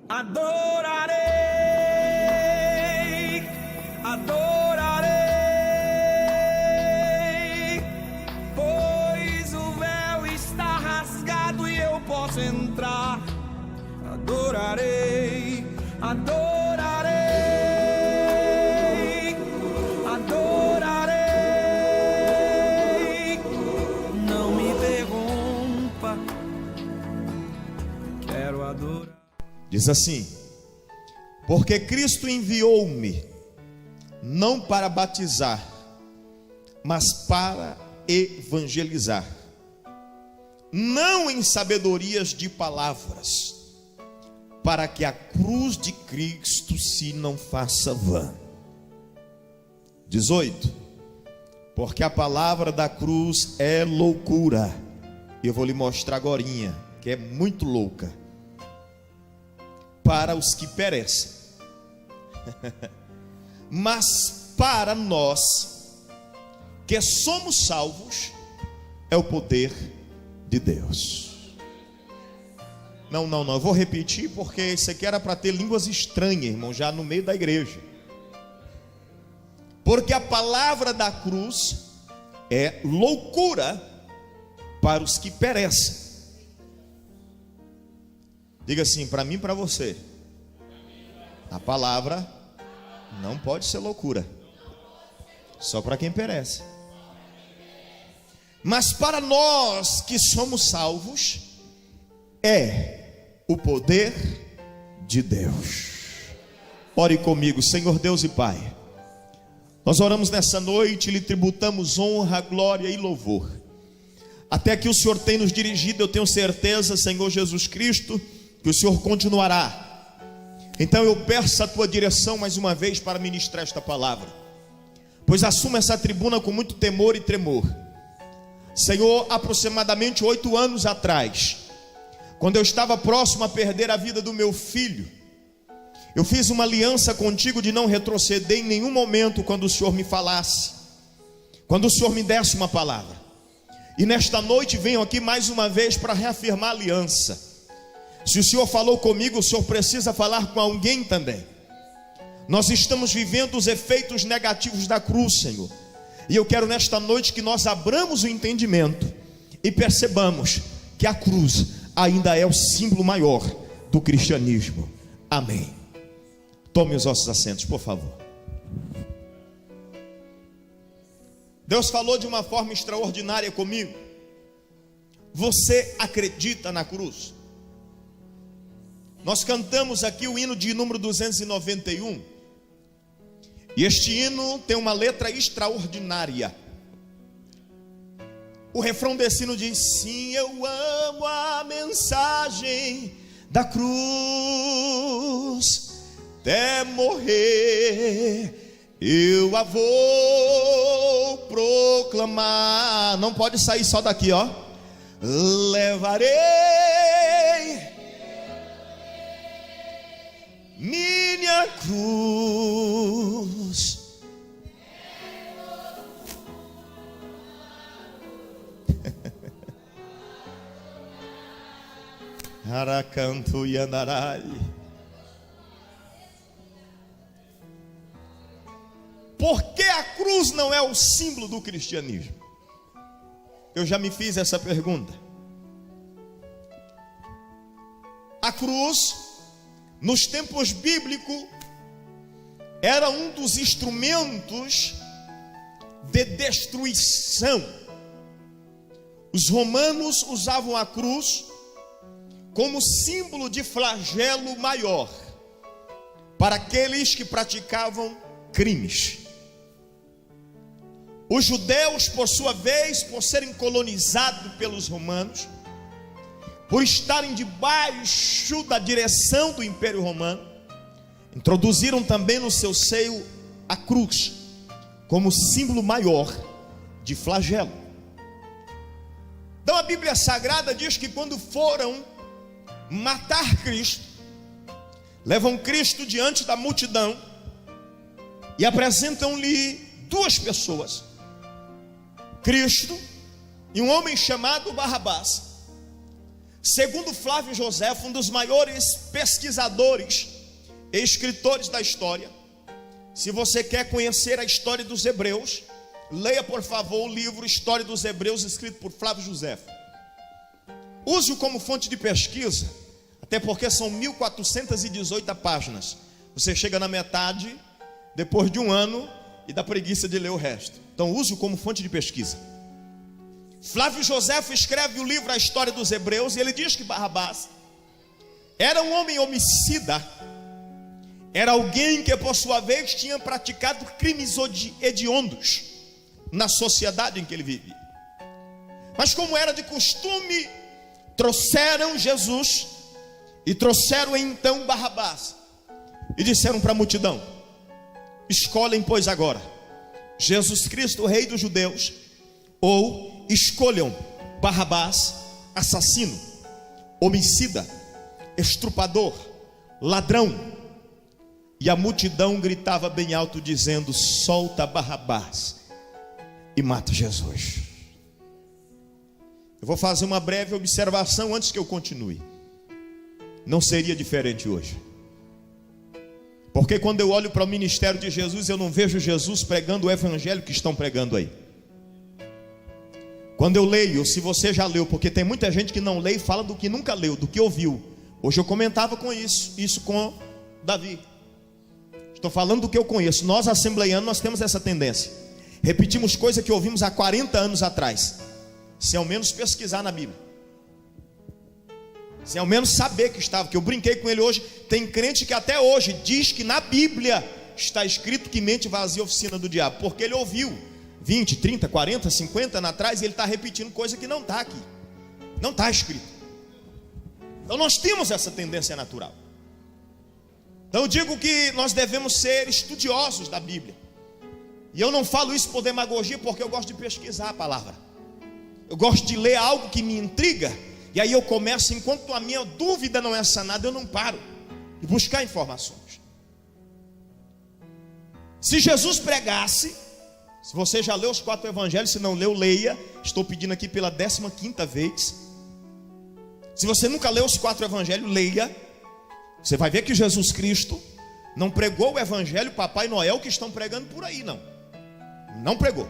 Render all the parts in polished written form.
Adorarei, adorarei, pois o véu está rasgado e eu posso entrar. Adorarei, adorarei, adorarei. Não me interrompa, quero adorar. Diz assim: porque Cristo enviou-me não para batizar, mas para evangelizar, não em sabedorias de palavras, para que a cruz de Cristo se não faça vã. 18. Porque a palavra da cruz é loucura. Eu vou lhe mostrar agorinha, que é muito louca, para os que perecem. Mas para nós que somos salvos, é o poder de Deus. Não, eu vou repetir, porque isso aqui era para ter línguas estranhas, irmão, já no meio da igreja. Porque a palavra da cruz é loucura para os que perecem. Diga assim, para mim e para você: a palavra não pode ser loucura, só para quem perece. Mas para nós que somos salvos, é o poder de Deus. Ore comigo. Senhor Deus e Pai, nós oramos nessa noite, lhe tributamos honra, glória e louvor. Até que o Senhor tem nos dirigido, eu tenho certeza, Senhor Jesus Cristo, que o Senhor continuará. Então eu peço a tua direção mais uma vez para ministrar esta palavra, pois assumo essa tribuna com muito temor e tremor. Senhor, aproximadamente 8 anos atrás, quando eu estava próximo a perder a vida do meu filho, eu fiz uma aliança contigo de não retroceder em nenhum momento quando o Senhor me falasse, quando o Senhor me desse uma palavra. E nesta noite venho aqui mais uma vez para reafirmar a aliança. Se o Senhor falou comigo, o Senhor precisa falar com alguém também. Nós estamos vivendo os efeitos negativos da cruz, Senhor, e eu quero nesta noite que nós abramos o entendimento e percebamos que a cruz ainda é o símbolo maior do cristianismo. Amém. Tome os vossos assentos, por favor. Deus falou de uma forma extraordinária comigo. Você acredita na cruz? Nós cantamos aqui o hino de número 291. E este hino tem uma letra extraordinária. O refrão desse hino diz: sim, eu amo a mensagem da cruz, até morrer eu a vou proclamar. Não pode sair só daqui, ó. Levarei minha cruz. Aracanto e andarai. Por que a cruz não é o símbolo do cristianismo? Eu já me fiz essa pergunta. A cruz, nos tempos bíblicos, era um dos instrumentos de destruição. Os romanos usavam a cruz como símbolo de flagelo maior para aqueles que praticavam crimes. Os judeus, por sua vez, por serem colonizados pelos romanos, por estarem debaixo da direção do Império Romano, introduziram também no seu seio a cruz como símbolo maior de flagelo. Então a Bíblia Sagrada diz que quando foram matar Cristo, levam Cristo diante da multidão e apresentam-lhe duas pessoas, Cristo e um homem chamado Barrabás. Segundo Flávio Josefo, um dos maiores pesquisadores e escritores da história, se você quer conhecer a história dos hebreus, leia por favor o livro História dos Hebreus, escrito por Flávio Josefo. Use-o como fonte de pesquisa, até porque são 1418 páginas. Você chega na metade, depois de um ano, e dá preguiça de ler o resto. Então use-o como fonte de pesquisa. Flávio Josefo escreve o livro A História dos Hebreus, e ele diz que Barrabás era um homem homicida, era alguém que por sua vez tinha praticado crimes hediondos na sociedade em que ele vivia. Mas como era de costume, trouxeram Jesus e trouxeram então Barrabás e disseram para a multidão: escolhem pois agora Jesus Cristo, o rei dos judeus, ou escolham Barrabás, assassino, homicida, estrupador, ladrão. E a multidão gritava bem alto dizendo: solta Barrabás e mata Jesus. Eu vou fazer uma breve observação antes que eu continue. Não seria diferente hoje, porque quando eu olho para o ministério de Jesus, eu não vejo Jesus pregando o evangelho que estão pregando aí. Quando eu leio, se você já leu, porque tem muita gente que não lê e fala do que nunca leu, do que ouviu. Hoje eu comentava com isso com Davi. Estou falando do que eu conheço. Nós assembleianos, nós temos essa tendência. Repetimos coisas que ouvimos há 40 anos atrás, sem ao menos pesquisar na Bíblia, sem ao menos saber que estava. Que eu brinquei com ele hoje. Tem crente que até hoje diz que na Bíblia está escrito que mente vazia é oficina do diabo, porque ele ouviu 20, 30, 40, 50 anos atrás, e ele está repetindo coisa que não está aqui, não está escrito. Então nós temos essa tendência natural. Então eu digo que nós devemos ser estudiosos da Bíblia. E eu não falo isso por demagogia, porque eu gosto de pesquisar a palavra. Eu gosto de ler algo que me intriga, e aí eu começo, enquanto a minha dúvida não é sanada, eu não paro de buscar informações. Se Jesus pregasse, se você já leu os 4 evangelhos, se não leu, leia. Estou pedindo aqui pela 15ª vez. Se você nunca leu os 4 evangelhos, leia. Você vai ver que Jesus Cristo não pregou o evangelho Papai Noel que estão pregando por aí, não pregou.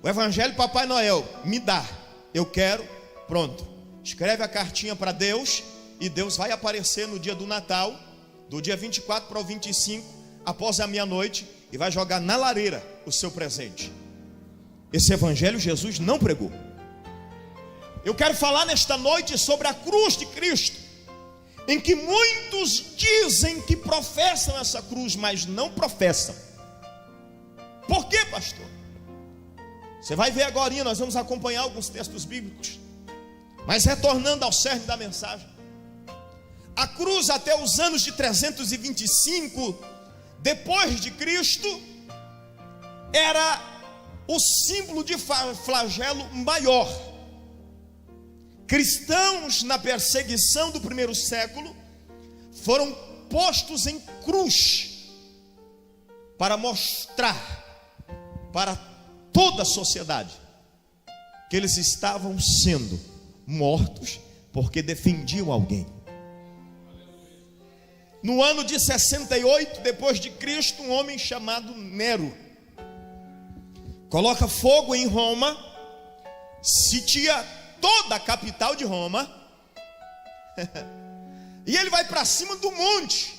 O evangelho Papai Noel, me dá, eu quero, pronto. Escreve a cartinha para Deus, e Deus vai aparecer no dia do Natal, do dia 24 para o 25, após a meia-noite, e vai jogar na lareira o seu presente. Esse evangelho Jesus não pregou. Eu quero falar nesta noite sobre a cruz de Cristo, em que muitos dizem que professam essa cruz, mas não professam. Por quê, pastor? Você vai ver agora, nós vamos acompanhar alguns textos bíblicos. Mas retornando ao cerne da mensagem, a cruz até os anos de 325 depois de Cristo era o símbolo de flagelo maior. Cristãos na perseguição do primeiro século foram postos em cruz para mostrar para toda a sociedade que eles estavam sendo mortos porque defendiam alguém. No ano de 68 depois de Cristo, um homem chamado Nero coloca fogo em Roma, sitia toda a capital de Roma, e ele vai para cima do monte,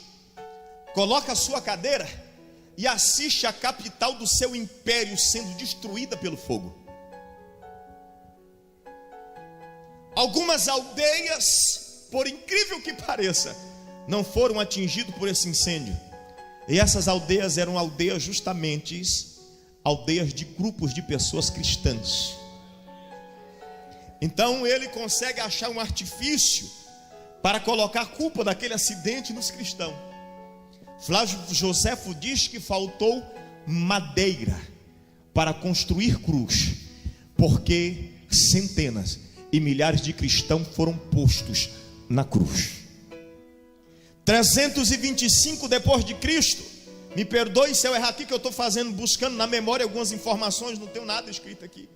coloca a sua cadeira e assiste a capital do seu império sendo destruída pelo fogo. Algumas aldeias, por incrível que pareça, não foram atingidas por esse incêndio. E essas aldeias eram aldeias justamente aldeias de grupos de pessoas cristãs. Então ele consegue achar um artifício para colocar a culpa daquele acidente nos cristãos. Flávio Josefo diz que faltou madeira para construir cruz, porque centenas e milhares de cristãos foram postos na cruz. 325 depois de Cristo, me perdoe se eu errar aqui, que eu estou buscando na memória algumas informações, não tenho nada escrito aqui.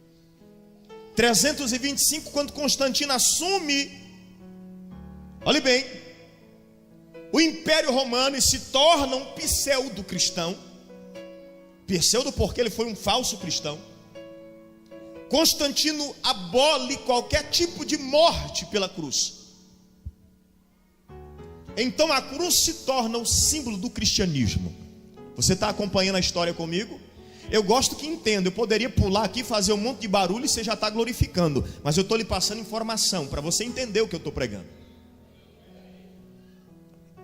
325, quando Constantino assume, olhe bem, o Império Romano e se torna um pseudo-cristão. Pseudo porque ele foi um falso cristão. Constantino abole qualquer tipo de morte pela cruz. Então a cruz se torna o símbolo do cristianismo. Você está acompanhando a história comigo? Eu gosto que entenda. Eu poderia pular aqui, fazer um monte de barulho e você já está glorificando, mas eu estou lhe passando informação para você entender o que eu estou pregando.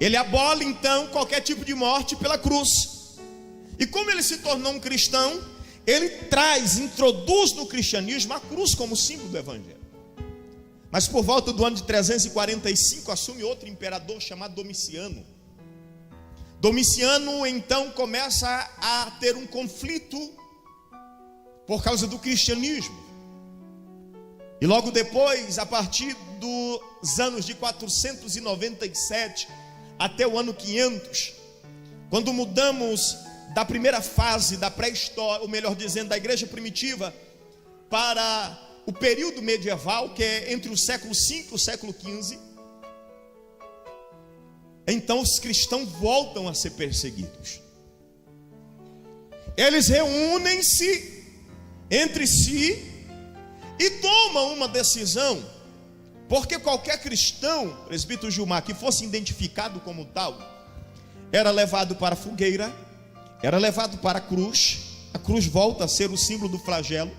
Ele abole então qualquer tipo de morte pela cruz. E como ele se tornou um cristão, ele introduz no cristianismo a cruz como símbolo do evangelho. Mas por volta do ano de 345 assume outro imperador chamado Domiciano. Domiciano então começa a ter um conflito por causa do cristianismo. E logo depois, a partir dos anos de 497 até o ano 500, quando mudamos da primeira fase da pré-história, ou melhor dizendo, da igreja primitiva, para o período medieval, que é entre o século V e o século XV, então os cristãos voltam a ser perseguidos. Eles reúnem-se entre si e tomam uma decisão, porque qualquer cristão, presbítero Gilmar, que fosse identificado como tal, era levado para a fogueira, era levado para a cruz volta a ser o símbolo do flagelo.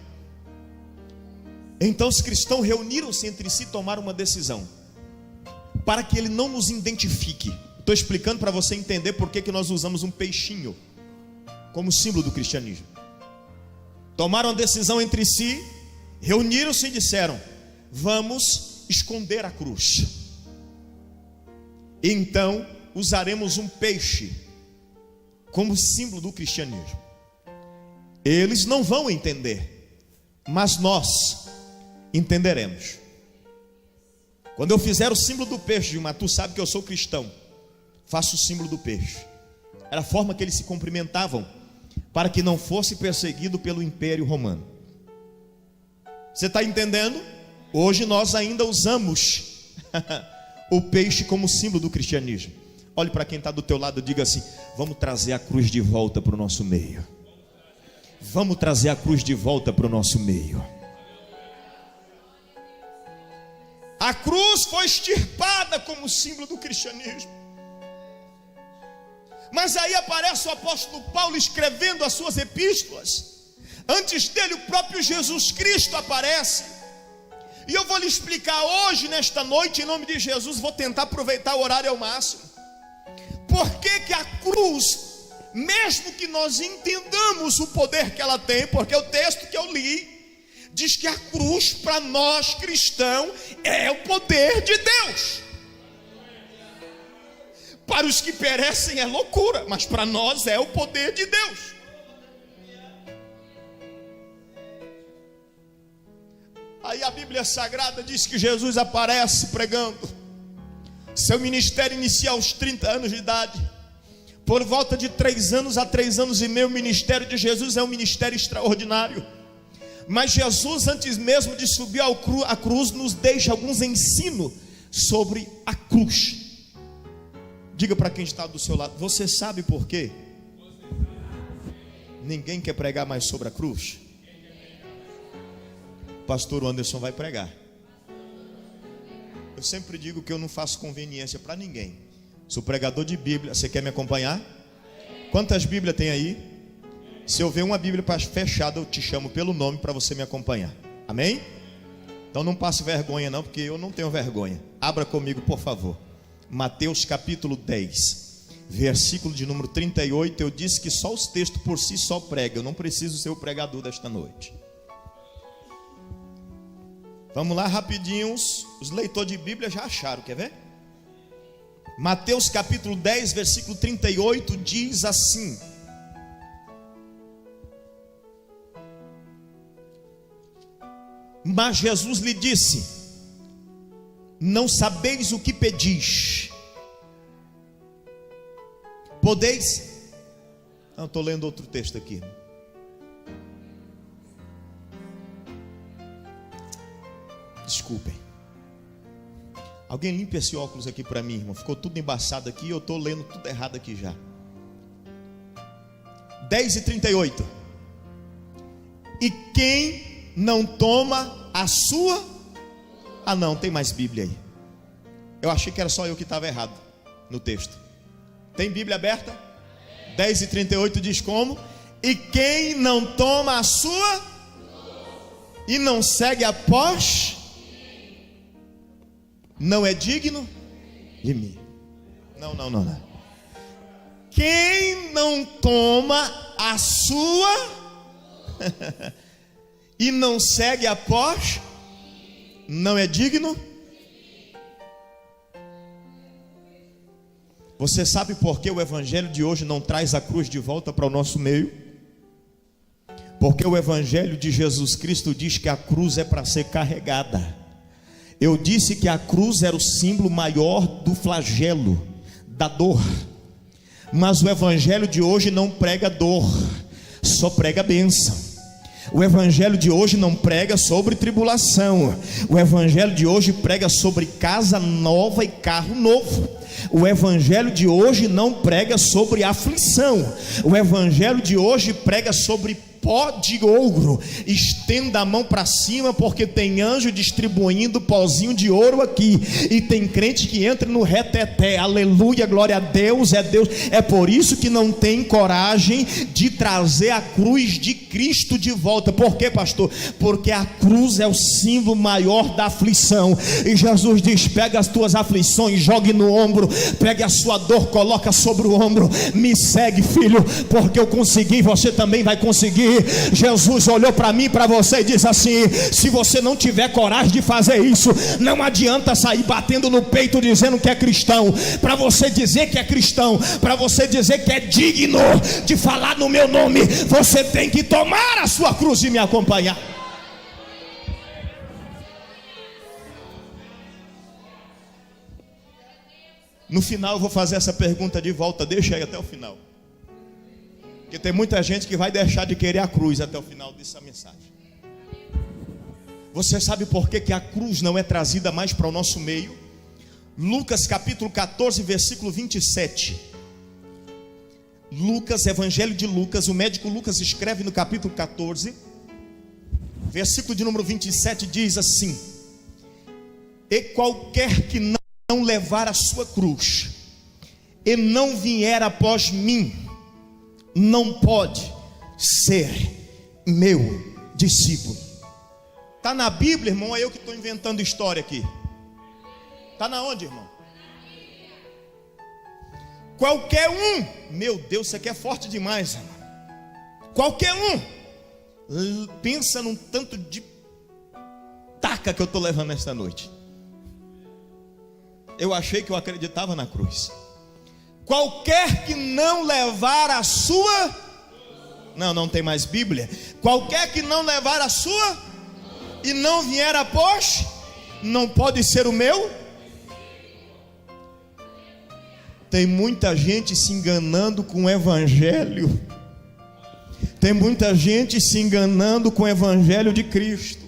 Então os cristãos reuniram-se entre si e tomaram uma decisão, para que ele não nos identifique. Estou explicando para você entender por que nós usamos um peixinho como símbolo do cristianismo. Tomaram a decisão entre si, reuniram-se e disseram: vamos esconder a cruz. Então usaremos um peixe como símbolo do cristianismo. Eles não vão entender, mas nós entenderemos. Quando eu fizer o símbolo do peixe, Gilmar, tu sabe que eu sou cristão, faço o símbolo do peixe. Era a forma que eles se cumprimentavam, para que não fosse perseguido pelo Império Romano. Você está entendendo? Hoje nós ainda usamos o peixe como símbolo do cristianismo. Olhe para quem está do teu lado e diga assim: vamos trazer a cruz de volta para o nosso meio. Vamos trazer a cruz de volta para o nosso meio. A cruz foi extirpada como símbolo do cristianismo. Mas aí aparece o apóstolo Paulo escrevendo as suas epístolas. Antes dele o próprio Jesus Cristo aparece. E eu vou lhe explicar hoje, nesta noite, em nome de Jesus. Vou tentar aproveitar o horário ao máximo. Por que que a cruz, mesmo que nós entendamos o poder que ela tem, porque o texto que eu li diz que a cruz para nós cristãos é o poder de Deus. Para os que perecem é loucura, mas para nós é o poder de Deus. Aí a Bíblia Sagrada diz que Jesus aparece pregando. Seu ministério inicia aos 30 anos de idade. Por volta de 3 anos a 3 anos e meio, o ministério de Jesus é um ministério extraordinário. Mas Jesus, antes mesmo de subir à cruz, nos deixa alguns ensinos sobre a cruz. Diga para quem está do seu lado: você sabe por quê? Ninguém quer pregar mais sobre a cruz? Pastor Anderson vai pregar. Eu sempre digo que eu não faço conveniência para ninguém. Sou pregador de Bíblia. Você quer me acompanhar? Quantas Bíblias tem aí? Se eu ver uma Bíblia fechada, eu te chamo pelo nome para você me acompanhar. Amém? Então não passe vergonha não, porque eu não tenho vergonha. Abra comigo, por favor. Mateus capítulo 10, versículo de número 38. Eu disse que só os textos por si só pregam. Eu não preciso ser o pregador desta noite. Vamos lá rapidinhos. Os leitores de Bíblia já acharam, quer ver? Mateus capítulo 10, versículo 38 diz assim: mas Jesus lhe disse: não sabeis o que pedis. Podeis? Não, estou lendo outro texto aqui. Desculpem. Alguém limpa esse óculos aqui para mim, irmão. Ficou tudo embaçado aqui, eu estou lendo tudo errado aqui já. 10:38. E quem não toma a sua... Ah não, tem mais Bíblia aí. Eu achei que era só eu que estava errado no texto. Tem Bíblia aberta? 10:38 diz como? E quem não toma a sua e não segue após, não é digno de mim. Não. Quem não toma a sua e não segue após, não é digno. Você sabe por que o evangelho de hoje não traz a cruz de volta para o nosso meio? Porque o evangelho de Jesus Cristo diz que a cruz é para ser carregada. Eu disse que a cruz era o símbolo maior do flagelo, da dor. Mas o evangelho de hoje não prega dor, só prega bênção. O evangelho de hoje não prega sobre tribulação. O evangelho de hoje prega sobre casa nova e carro novo. O evangelho de hoje não prega sobre aflição. O evangelho de hoje prega sobre pó de ouro. Estenda a mão para cima, porque tem anjo distribuindo pozinho de ouro aqui. E tem crente que entra no reteté. Aleluia, glória a Deus, é Deus. É por isso que não tem coragem de trazer a cruz de Cristo de volta. Por quê, pastor? Porque a cruz é o símbolo maior da aflição. E Jesus diz: pega as tuas aflições, jogue no ombro. Pegue a sua dor, coloca sobre o ombro. Me segue, filho, porque eu consegui, você também vai conseguir. Jesus olhou para mim e para você e disse assim: se você não tiver coragem de fazer isso, não adianta sair batendo no peito dizendo que é cristão. Para você dizer que é cristão, para você dizer que é digno de falar no meu nome, você tem que tomar a sua cruz e me acompanhar. No final eu vou fazer essa pergunta de volta, deixa aí até o final. Porque tem muita gente que vai deixar de querer a cruz até o final dessa mensagem. Você sabe por que a cruz não é trazida mais para o nosso meio? Lucas capítulo 14, versículo 27. Lucas, Evangelho de Lucas, o médico Lucas escreve no capítulo 14, versículo de número 27, diz assim: e qualquer que não levar a sua cruz e não vier após mim, não pode ser meu discípulo. Está na Bíblia, irmão, ou é eu que estou inventando história aqui? Está na onde, irmão? Qualquer um, meu Deus, isso aqui é forte demais, irmão. Qualquer um, pensa num tanto de taca que eu estou levando esta noite. Eu achei que eu acreditava na cruz. Qualquer que não levar a sua... Não tem mais Bíblia. Qualquer que não levar a sua e não vier após, não pode ser o meu. Tem muita gente se enganando com o evangelho. Tem muita gente se enganando com o evangelho de Cristo.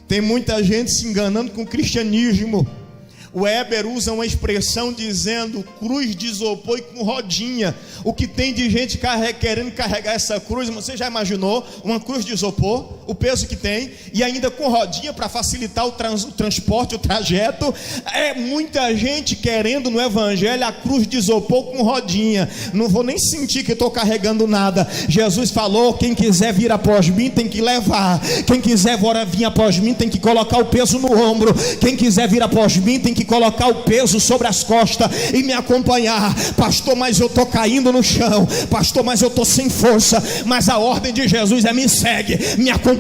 Tem muita gente se enganando com o cristianismo. O Weber usa uma expressão dizendo cruz de isopor e com rodinha. O que tem de gente querendo carregar essa cruz, você já imaginou? Uma cruz de isopor, o peso que tem, e ainda com rodinha para facilitar o transporte, o trajeto. É muita gente querendo no evangelho a cruz de isopor com rodinha. Não vou nem sentir que estou carregando nada. Jesus falou: quem quiser vir após mim tem que levar. Quem quiser vir após mim tem que colocar o peso no ombro. Quem quiser vir após mim tem que colocar o peso sobre as costas e me acompanhar. Pastor, mas eu estou caindo no chão. Pastor, mas eu estou sem força. Mas a ordem de Jesus é: me segue, me acompanha.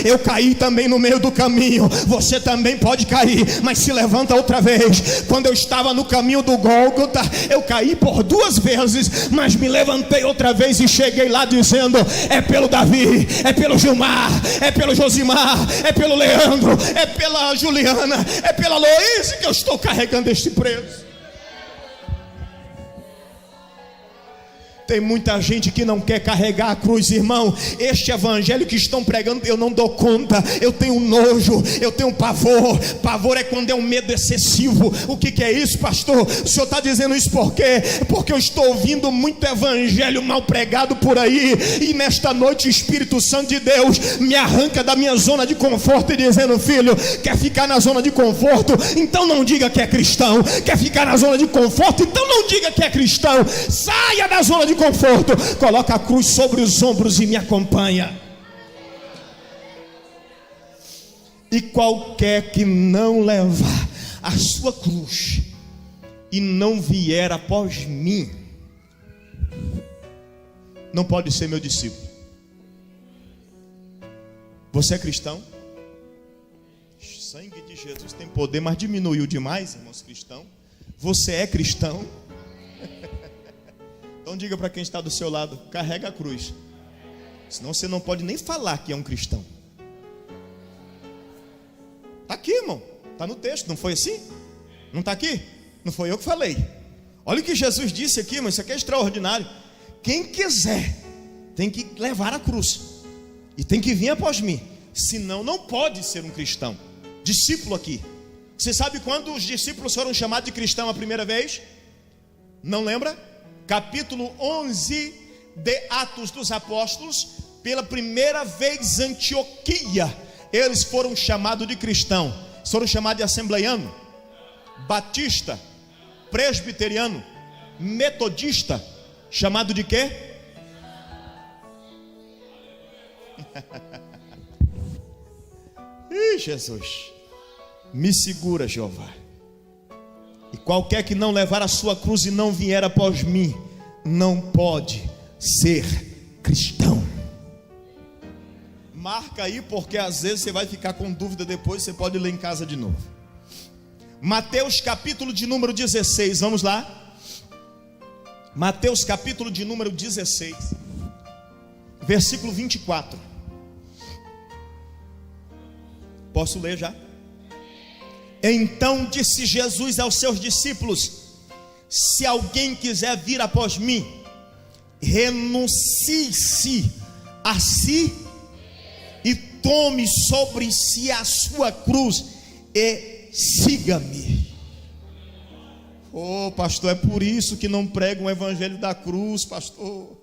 Eu caí também no meio do caminho, você também pode cair, mas se levanta outra vez. Quando eu estava no caminho do Gólgota, eu caí por 2 vezes, mas me levantei outra vez e cheguei lá dizendo: é pelo Davi, é pelo Gilmar, é pelo Josimar, é pelo Leandro, é pela Juliana, é pela Loíse que eu estou carregando este preso. Tem muita gente que não quer carregar a cruz, irmão. Este evangelho que estão pregando, eu não dou conta. Eu tenho nojo, eu tenho pavor. Pavor é quando é um medo excessivo. O que é isso, pastor? O senhor está dizendo isso por quê? Porque eu estou ouvindo muito evangelho mal pregado por aí. E nesta noite o Espírito Santo de Deus me arranca da minha zona de conforto e dizendo: filho, quer ficar na zona de conforto? Então não diga que é cristão. Quer ficar na zona de conforto? Então não diga que é cristão. Saia da zona de conforto, coloca a cruz sobre os ombros e me acompanha. E qualquer que não levar a sua cruz e não vier após mim, não pode ser meu discípulo. Você é cristão? O sangue de Jesus tem poder, mas diminuiu demais, irmãos cristãos. Você é cristão? Então diga para quem está do seu lado: carrega a cruz. Senão você não pode nem falar que é um cristão. Está aqui, irmão. Está no texto, não foi assim? Não está aqui? Não foi eu que falei. Olha o que Jesus disse aqui, irmão. Isso aqui é extraordinário. Quem quiser tem que levar a cruz e tem que vir após mim. Senão não pode ser um cristão. Discípulo aqui. Você sabe quando os discípulos foram chamados de cristão a primeira vez? Não lembra? Capítulo 11 de Atos dos Apóstolos. Pela primeira vez Antioquia, eles foram chamados de cristão. Foram chamados de assembleiano, batista, presbiteriano, metodista. Chamado de quê? Ih, Jesus, me segura, Jeová. E qualquer que não levar a sua cruz e não vier após mim, não pode ser cristão. Marca aí, porque às vezes você vai ficar com dúvida depois, você pode ler em casa de novo. Mateus capítulo de número 16, vamos lá. Mateus capítulo de número 16, versículo 24. Posso ler já? Então disse Jesus aos seus discípulos: se alguém quiser vir após mim, renuncie-se a si e tome sobre si a sua cruz e siga-me. Oh, pastor, é por isso que não pregam o evangelho da cruz, pastor.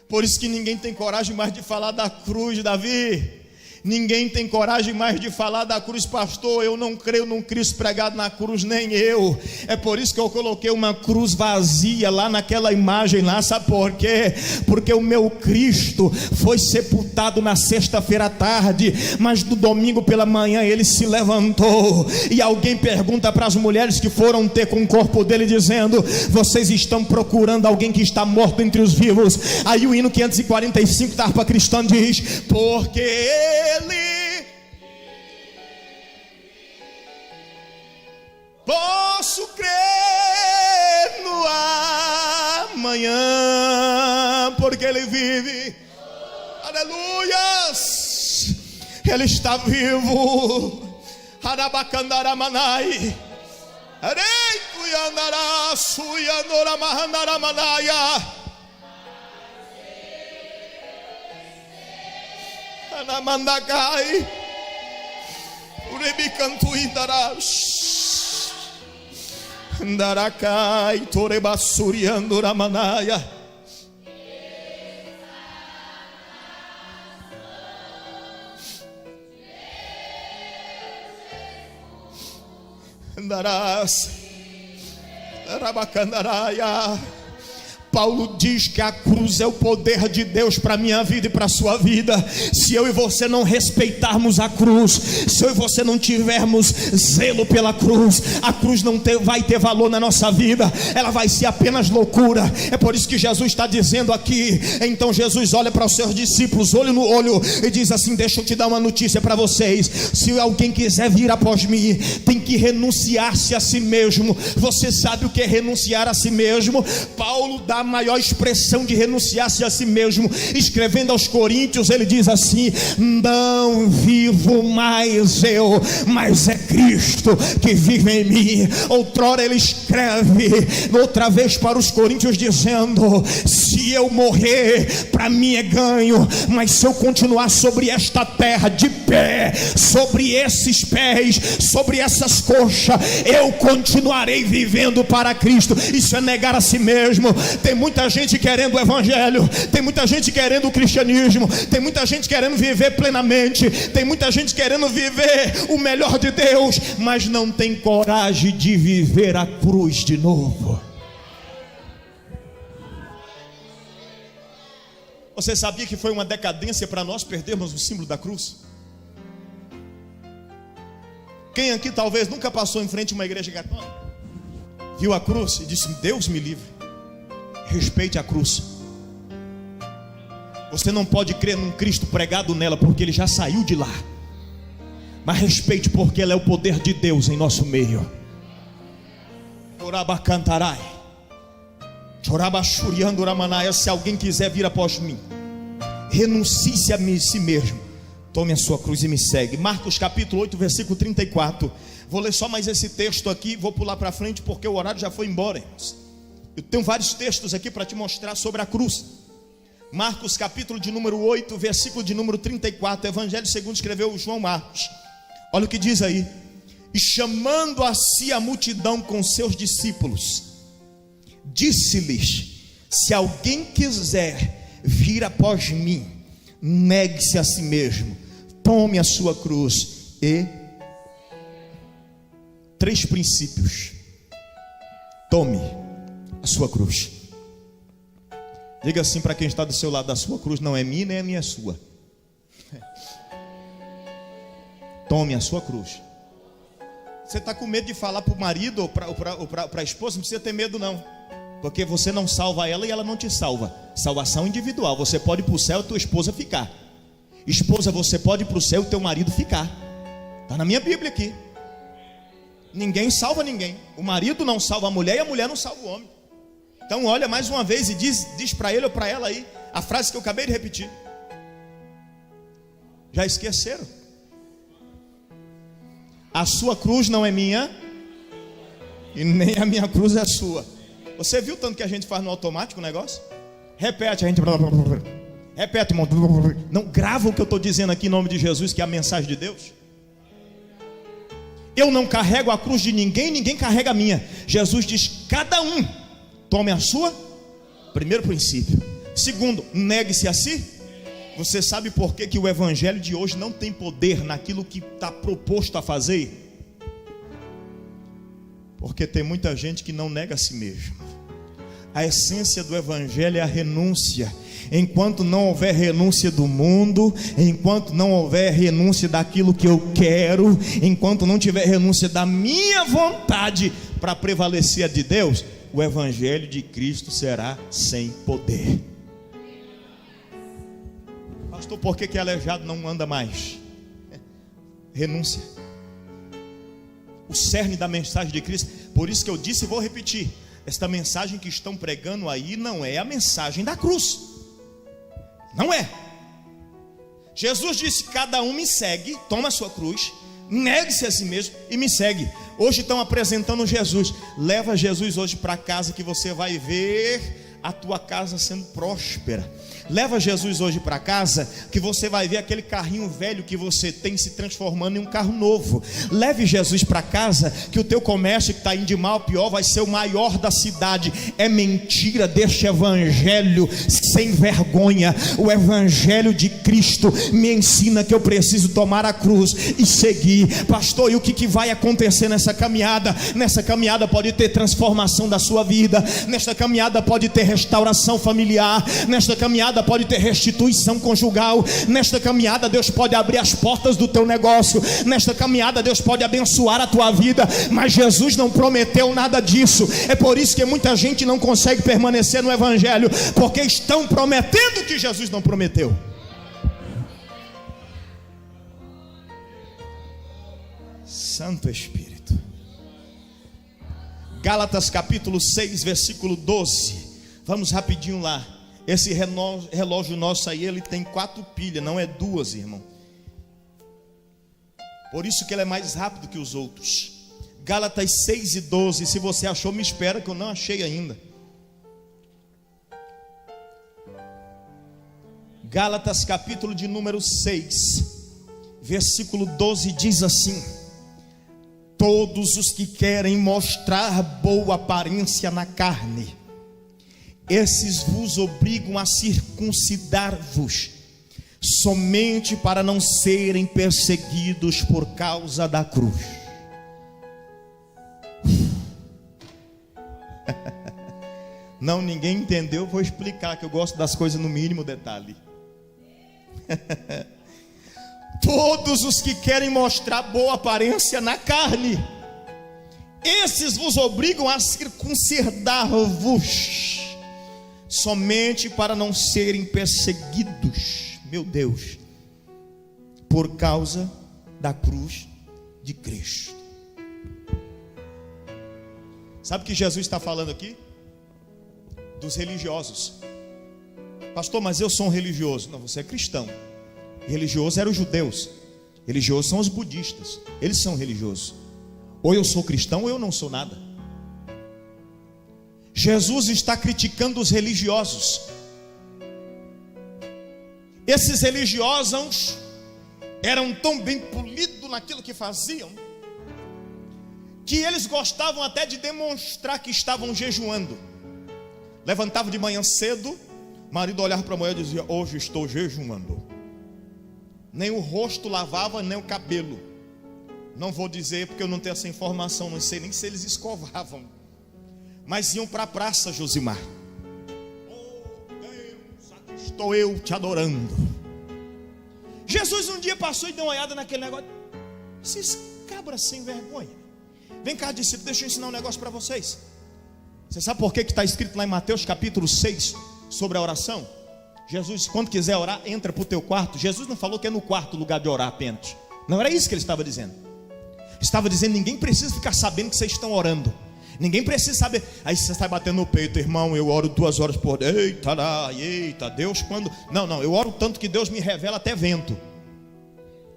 Por isso que ninguém tem coragem mais de falar da cruz, Davi. Ninguém tem coragem mais de falar da cruz, pastor. Eu não creio num Cristo pregado na cruz, nem eu. É por isso que eu coloquei uma cruz vazia lá naquela imagem lá. Sabe por quê? Porque o meu Cristo foi sepultado na sexta-feira à tarde, mas no domingo pela manhã ele se levantou. E alguém pergunta para as mulheres que foram ter com o corpo dele, dizendo: vocês estão procurando alguém que está morto entre os vivos. Aí o hino 545 da harpa cristã diz: porque ele, posso crer no amanhã, porque ele vive. Aleluias, ele está vivo. Arabacandaramanai, areituyandará, suyandoramahanaramanaia. Anamandagai, Urebicantuindarás, Ndarakai, Torebasuriandoramanaia. Andarás, Arabacandaraia. Paulo diz que a cruz é o poder de Deus para a minha vida e para a sua vida. Se eu e você não respeitarmos a cruz, se eu e você não tivermos zelo pela cruz, a cruz não vai ter valor na nossa vida, ela vai ser apenas loucura. É por isso que Jesus está dizendo aqui. Então Jesus olha para os seus discípulos, olho no olho, e diz assim: deixa eu te dar uma notícia para vocês. Se alguém quiser vir após mim, tem que renunciar-se a si mesmo. Você sabe o que é renunciar a si mesmo? Paulo dá a maior expressão de renunciar-se a si mesmo. Escrevendo aos Coríntios, ele diz assim: não vivo mais eu, mas é Cristo que vive em mim. Outrora ele escreve outra vez para os Coríntios dizendo: se eu morrer, para mim é ganho, mas se eu continuar sobre esta terra de pé, sobre esses pés, sobre essas coxas, eu continuarei vivendo para Cristo. Isso é negar a si mesmo. Tem muita gente querendo o evangelho, tem muita gente querendo o cristianismo, tem muita gente querendo viver plenamente, tem muita gente querendo viver o melhor de Deus, mas não tem coragem de viver a cruz de novo. Você sabia que foi uma decadência para nós perdermos o símbolo da cruz? Quem aqui talvez nunca passou em frente a uma igreja católica, viu a cruz e disse: Deus me livre. Respeite a cruz. Você não pode crer num Cristo pregado nela, porque ele já saiu de lá. Mas respeite, porque ela é o poder de Deus em nosso meio. Oraba cantarai, choraba churiando ramanaia. Se alguém quiser vir após mim, renuncie-se a si mesmo, tome a sua cruz e me segue. Marcos capítulo 8, versículo 34. Vou ler só mais esse texto aqui, vou pular para frente porque o horário já foi embora, irmãos. Eu tenho vários textos aqui para te mostrar sobre a cruz. Marcos capítulo de número 8, versículo de número 34. Evangelho segundo escreveu João Marcos. Olha o que diz aí: e chamando a si a multidão com seus discípulos, disse-lhes: se alguém quiser vir após mim, negue-se a si mesmo, tome a sua cruz e... 3 princípios. Tome a sua cruz. Diga assim para quem está do seu lado: a sua cruz não é minha nem é minha, sua. Tome a sua cruz. Você está com medo de falar para o marido ou para a esposa? Não precisa ter medo não, porque você não salva ela e ela não te salva. Salvação individual. Você pode ir para o céu e tua esposa ficar. Esposa, você pode ir para o céu e teu marido ficar. Está na minha Bíblia aqui. Ninguém salva ninguém. O marido não salva a mulher e a mulher não salva o homem. Então olha mais uma vez e diz para ele ou para ela aí a frase que eu acabei de repetir. Já esqueceram? A sua cruz não é minha e nem a minha cruz é a sua. Você viu tanto que a gente faz no automático o negócio? Repete, a gente... repete, irmão. Não, grava o que eu estou dizendo aqui em nome de Jesus, que é a mensagem de Deus. Eu não carrego a cruz de ninguém, ninguém carrega a minha. Jesus diz: cada um tome a sua. Primeiro princípio. Segundo, negue-se a si. Você sabe por que o evangelho de hoje não tem poder naquilo que está proposto a fazer? Porque tem muita gente que não nega a si mesmo. A essência do evangelho é a renúncia. Enquanto não houver renúncia do mundo, enquanto não houver renúncia daquilo que eu quero, enquanto não tiver renúncia da minha vontade para prevalecer a de Deus, o evangelho de Cristo será sem poder. Pastor, por que aleijado não anda mais? Renúncia. O cerne da mensagem de Cristo. Por isso que eu disse e vou repetir: esta mensagem que estão pregando aí não é a mensagem da cruz. Não é. Jesus disse: cada um me segue, toma a sua cruz, negue-se a si mesmo e me segue. Hoje estão apresentando Jesus. Leva Jesus hoje para casa, que você vai ver a tua casa sendo próspera. Leva Jesus hoje para casa, que você vai ver aquele carrinho velho que você tem se transformando em um carro novo. Leve Jesus para casa, que o teu comércio que está indo de mal a pior vai ser o maior da cidade. É mentira deste evangelho sem vergonha. O evangelho de Cristo me ensina que eu preciso tomar a cruz e seguir. Pastor, e o que vai acontecer nessa caminhada? Nessa caminhada pode ter transformação da sua vida. Nesta caminhada pode ter restauração familiar. Nesta caminhada pode ter restituição conjugal. Nesta caminhada Deus pode abrir as portas do teu negócio. Nesta caminhada Deus pode abençoar a tua vida. Mas Jesus não prometeu nada disso. É por isso que muita gente não consegue permanecer no evangelho, porque estão prometendo o que Jesus não prometeu. Santo Espírito. Gálatas capítulo 6, versículo 12. Vamos rapidinho lá. Esse relógio nosso aí, ele tem 4 pilhas, não é 2, irmão. Por isso que ele é mais rápido que os outros. Gálatas 6:12. Se você achou, me espera que eu não achei ainda. Gálatas capítulo de número 6, versículo 12 diz assim: todos os que querem mostrar boa aparência na carne, esses vos obrigam a circuncidar-vos, somente para não serem perseguidos por causa da cruz. Não, ninguém entendeu, vou explicar, que eu gosto das coisas no mínimo detalhe. Todos os que querem mostrar boa aparência na carne, esses vos obrigam a circuncidar-vos, somente para não serem perseguidos, meu Deus, por causa da cruz de Cristo. Sabe o que Jesus está falando aqui? Dos religiosos. Pastor, mas eu sou um religioso. Não, você é cristão. Religioso eram os judeus. Religiosos são os budistas. Eles são religiosos. Ou eu sou cristão ou eu não sou nada. Jesus está criticando os religiosos. Esses religiosos eram tão bem polidos naquilo que faziam, que eles gostavam até de demonstrar que estavam jejuando. Levantavam de manhã cedo, o marido olhava para a mulher e dizia: hoje estou jejuando. Nem o rosto lavava, nem o cabelo. Não vou dizer porque eu não tenho essa informação, não sei nem se eles escovavam. Mas iam para a praça, Josimar. Oh Deus, aqui estou eu te adorando. Jesus um dia passou e deu uma olhada naquele negócio. Esses cabras sem vergonha. Vem cá, discípulo, deixa eu ensinar um negócio para vocês. Você sabe por que está escrito lá em Mateus capítulo 6 sobre a oração? Jesus, quando quiser orar, entra para o teu quarto. Jesus não falou que é no quarto lugar de orar apenas. Não era isso que ele estava dizendo. Estava dizendo: ninguém precisa ficar sabendo que vocês estão orando. Ninguém precisa saber. Aí você está batendo no peito: irmão, eu oro 2 horas por dia. Eita, Deus quando... Não, eu oro tanto que Deus me revela até vento.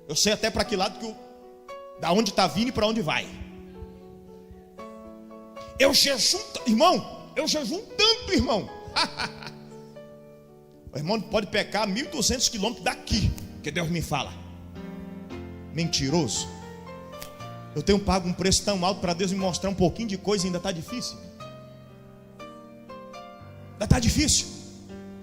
Eu sei até para que lado da onde está vindo e para onde vai. Eu jejum, irmão, eu jejum tanto, irmão. O irmão pode pecar 1.200 quilômetros daqui, que Deus me fala. Mentiroso. Eu tenho pago um preço tão alto para Deus me mostrar um pouquinho de coisa e ainda está difícil. Ainda está difícil.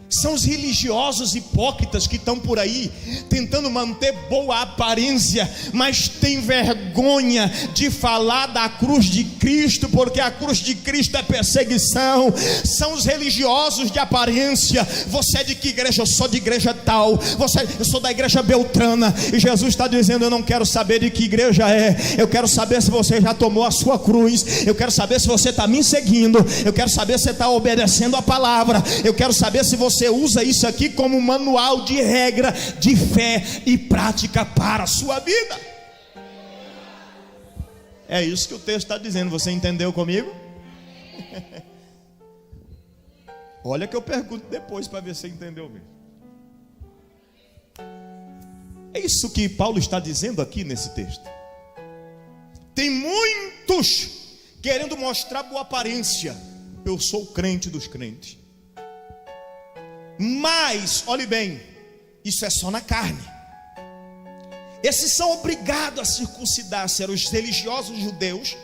São os religiosos hipócritas que estão por aí tentando manter boa aparência, mas tem vergonha de falar da cruz de Cristo, porque a cruz de Cristo é perseguição. São os religiosos de aparência. Você é de que igreja? Eu sou de igreja tal. Eu sou da igreja Beltrana. E Jesus está dizendo: eu não quero saber de que igreja é. Eu quero saber se você já tomou a sua cruz. Eu quero saber se você está me seguindo. Eu quero saber se você está obedecendo a palavra. Eu quero saber se você usa isso aqui como manual de regra de fé e prática para a sua vida. É isso que o texto está dizendo. Você entendeu comigo? Olha que eu pergunto depois para ver se você entendeu mesmo. É isso que Paulo está dizendo aqui nesse texto. Tem muitos querendo mostrar boa aparência. Eu sou o crente dos crentes. Mas, olhe bem, isso é só na carne. Esses são obrigados a circuncidar-se. Eram os religiosos judeus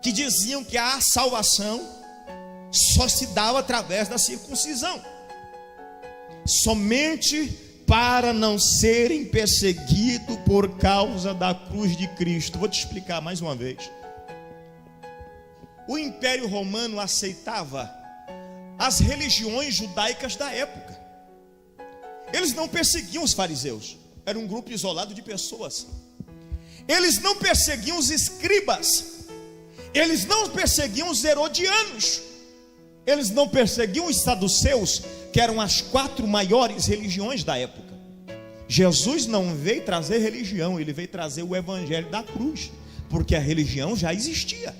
que diziam que a salvação só se dava através da circuncisão, somente para não serem perseguidos por causa da cruz de Cristo. Vou te explicar mais uma vez. O Império Romano aceitava as religiões judaicas da época. Eles não perseguiam os fariseus. Era um grupo isolado de pessoas. Eles não perseguiam os escribas. Eles não perseguiam os herodianos. Eles não perseguiam os saduceus, que eram as 4 maiores religiões da época. Jesus não veio trazer religião, ele veio trazer o evangelho da cruz, porque a religião já existia.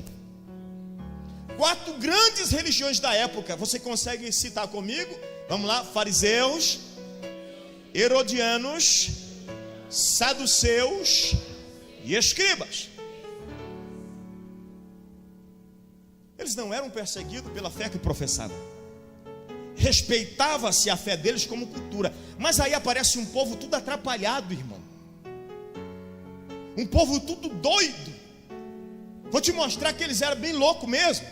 4 grandes religiões da época. Você consegue citar comigo? Vamos lá: fariseus, herodianos, saduceus e escribas. Eles não eram perseguidos pela fé que professavam. Respeitava-se a fé deles como cultura. Mas aí aparece um povo tudo atrapalhado, irmão. Um povo tudo doido. Vou te mostrar que eles eram bem loucos mesmo.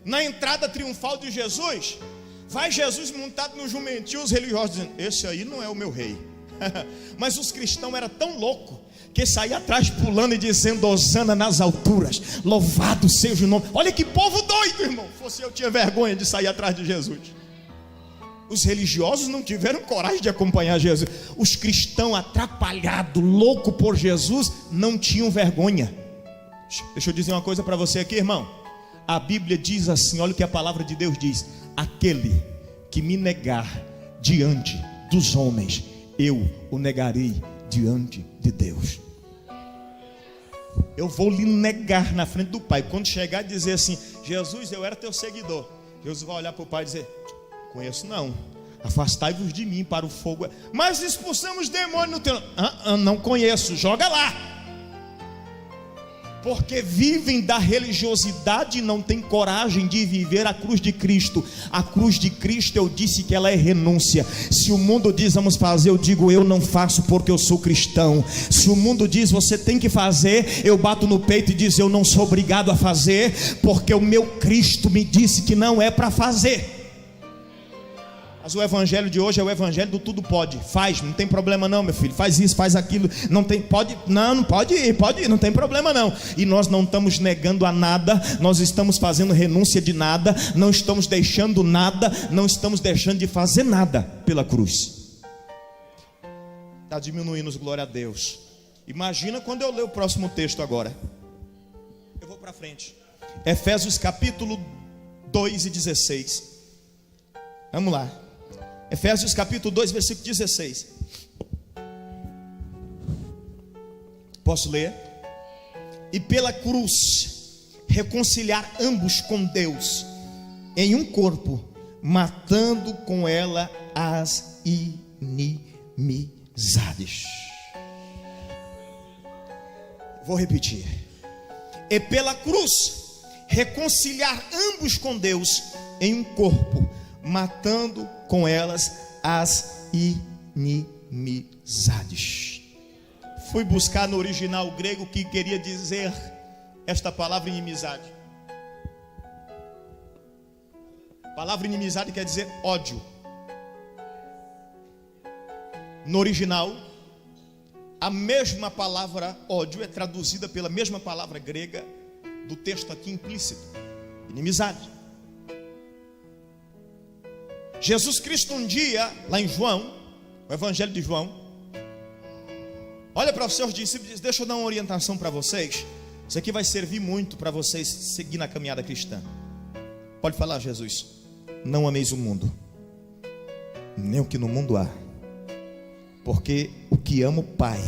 Na entrada triunfal de Jesus, vai Jesus montado no jumentinho, os religiosos dizendo: esse aí não é o meu rei. Mas os cristãos eram tão loucos que saía atrás pulando e dizendo: hosana nas alturas, louvado seja o nome. Olha que povo doido, irmão. Fosse eu, tinha vergonha de sair atrás de Jesus. Os religiosos não tiveram coragem de acompanhar Jesus. Os cristãos atrapalhados, loucos por Jesus, não tinham vergonha. Deixa eu dizer uma coisa para você aqui, irmão. A Bíblia diz assim, olha o que a palavra de Deus diz: aquele que me negar diante dos homens, eu o negarei diante de Deus. Eu vou lhe negar na frente do Pai. Quando chegar e dizer assim: Jesus, eu era teu seguidor, Jesus vai olhar para o Pai e dizer: conheço não, afastai-vos de mim para o fogo. Mas expulsamos demônio no teu nome. Não conheço, joga lá. Porque vivem da religiosidade e não têm coragem de viver a cruz de Cristo. A cruz de Cristo, eu disse que ela é renúncia. Se o mundo diz vamos fazer, eu digo eu não faço porque eu sou cristão. Se o mundo diz você tem que fazer, eu bato no peito e diz eu não sou obrigado a fazer, porque o meu Cristo me disse que não é para fazer. Mas o evangelho de hoje é o evangelho do tudo pode. Faz, não tem problema não, meu filho. Faz isso, faz aquilo. Não tem, pode, não pode ir, não tem problema não. E nós não estamos negando a nada. Nós estamos fazendo renúncia de nada. Não estamos deixando nada. Não estamos deixando de fazer nada pela cruz. Está diminuindo, glória a Deus. Imagina quando eu ler o próximo texto agora. Eu vou para frente. Efésios capítulo 2 e 16. Vamos lá. Efésios capítulo 2, versículo 16. Posso ler? E pela cruz reconciliar ambos com Deus em um corpo, matando com ela as inimizades. Vou repetir. E pela cruz reconciliar ambos com Deus em um corpo, matando com elas as inimizades. Fui buscar no original grego o que queria dizer esta palavra inimizade. A palavra inimizade quer dizer ódio. No original, a mesma palavra ódio é traduzida pela mesma palavra grega do texto aqui implícito: inimizade. Jesus Cristo um dia, lá em João, o Evangelho de João, olha para os seus discípulos e diz: deixa eu dar uma orientação para vocês. Isso aqui vai servir muito para vocês seguir na caminhada cristã. Pode falar, Jesus. Não ameis o mundo, nem o que no mundo há, porque o que ama o Pai,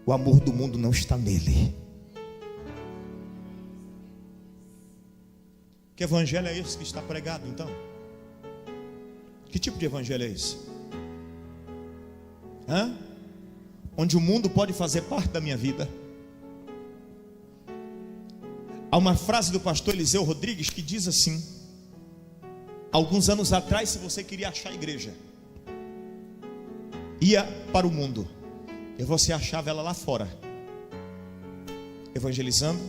o amor do mundo não está nele. Que evangelho é esse que está pregado então? Que tipo de evangelho é esse? Onde o mundo pode fazer parte da minha vida. Há uma frase do pastor Eliseu Rodrigues que diz assim: alguns anos atrás, se você queria achar a igreja, ia para o mundo, e você achava ela lá fora, evangelizando,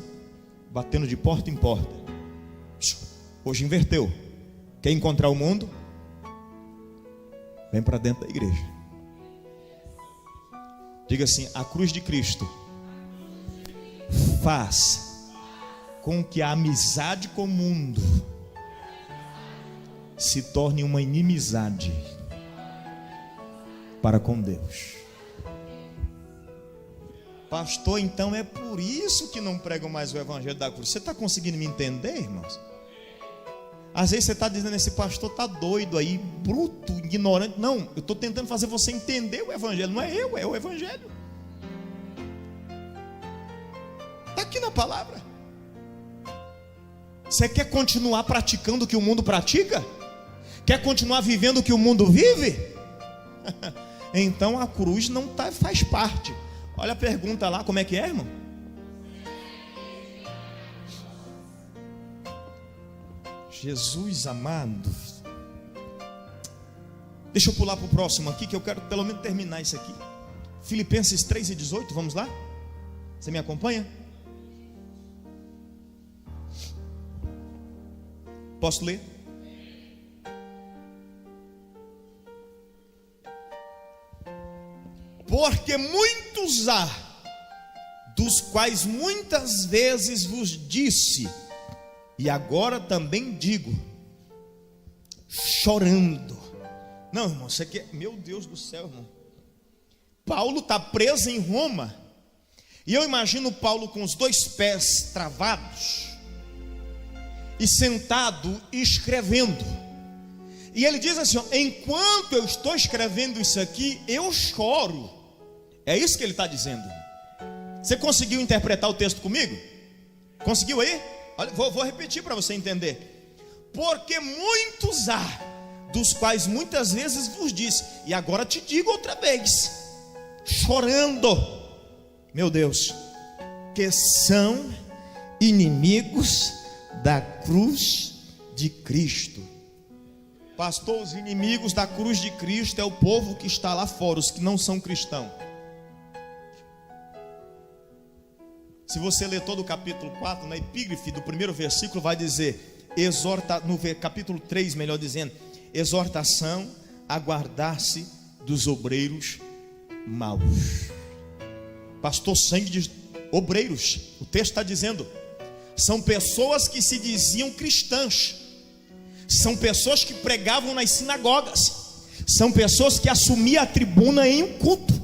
batendo de porta em porta. Hoje inverteu. Quer encontrar o mundo? Vem para dentro da igreja. Diga assim: a cruz de Cristo faz com que a amizade com o mundo se torne uma inimizade para com Deus. Pastor, então é por isso que não pregam mais o evangelho da cruz. Você está conseguindo me entender, irmãos? Às vezes você está dizendo: esse pastor está doido aí, bruto, ignorante. Não, eu estou tentando fazer você entender o evangelho. Não é eu, é o evangelho. Está aqui na palavra. Você quer continuar praticando o que o mundo pratica? Quer continuar vivendo o que o mundo vive? Então a cruz não faz parte. Olha a pergunta lá, como é que é, irmão? Jesus amado. Deixa eu pular para o próximo aqui, que eu quero pelo menos terminar isso aqui. Filipenses 3:18, vamos lá? Você me acompanha? Posso ler? Porque muitos há, dos quais muitas vezes vos disse, e agora também digo, chorando. Não, irmão, isso aqui é, meu Deus do céu, irmão. Paulo está preso em Roma, e eu imagino Paulo com os dois pés travados, e sentado escrevendo. E ele diz assim, ó, enquanto eu estou escrevendo isso aqui, eu choro. É isso que ele está dizendo. Você conseguiu interpretar o texto comigo? Conseguiu aí? Olha, vou repetir para você entender. Porque muitos há, dos quais muitas vezes vos disse, e agora te digo outra vez, chorando, meu Deus, que são inimigos da cruz de Cristo. Pastor, os inimigos da cruz de Cristo é o povo que está lá fora, os que não são cristãos. Se você ler todo o capítulo 4, na epígrafe do primeiro versículo vai dizer, no capítulo 3, melhor dizendo, exortação a guardar-se dos obreiros maus. Pastor, sangue de obreiros, o texto está dizendo, são pessoas que se diziam cristãs, são pessoas que pregavam nas sinagogas, são pessoas que assumiam a tribuna em um culto,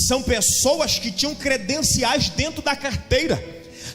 são pessoas que tinham credenciais dentro da carteira,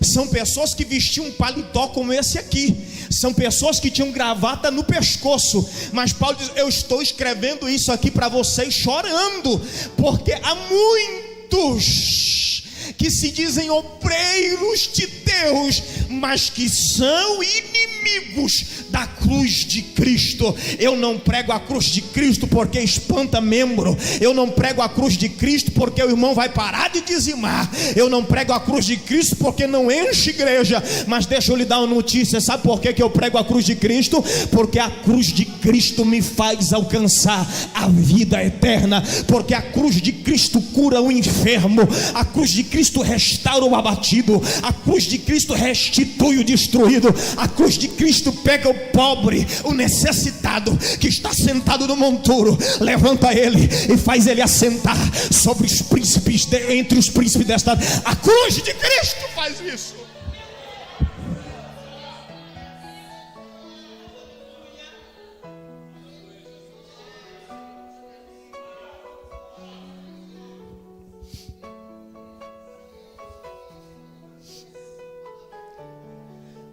são pessoas que vestiam um paletó como esse aqui, são pessoas que tinham gravata no pescoço. Mas Paulo diz, eu estou escrevendo isso aqui para vocês chorando, porque há muitos que se dizem obreiros de Deus, mas que são inimigos da cruz de Cristo. Eu não prego a cruz de Cristo porque espanta membro, eu não prego a cruz de Cristo porque o irmão vai parar de dizimar, eu não prego a cruz de Cristo porque não enche igreja. Mas deixa eu lhe dar uma notícia, sabe por que eu prego a cruz de Cristo? Porque a cruz de Cristo me faz alcançar a vida eterna, porque a cruz de Cristo cura o enfermo, a cruz de Cristo restaura o abatido, a cruz de Cristo restitui o destruído, a cruz de Cristo pega o pobre, o necessitado que está sentado no monturo, levanta ele e faz ele assentar sobre os príncipes, entre os príncipes desta. A cruz de Cristo faz isso.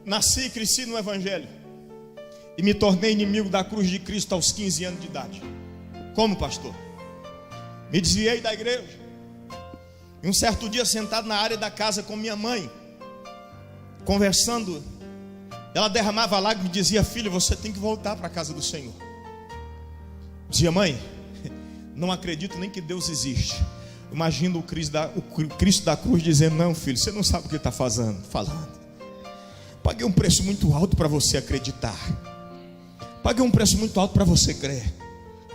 Nasci e cresci no Evangelho e me tornei inimigo da cruz de Cristo aos 15 anos de idade. Como, pastor? Me desviei da igreja. E um certo dia, sentado na área da casa com minha mãe, conversando, ela derramava lágrimas e dizia, filho, você tem que voltar para a casa do Senhor. Dizia, mãe, não acredito nem que Deus existe. Imagina o Cristo da cruz dizendo, não, filho, você não sabe o que está falando. Paguei um preço muito alto para você acreditar. Paguei um preço muito alto para você crer.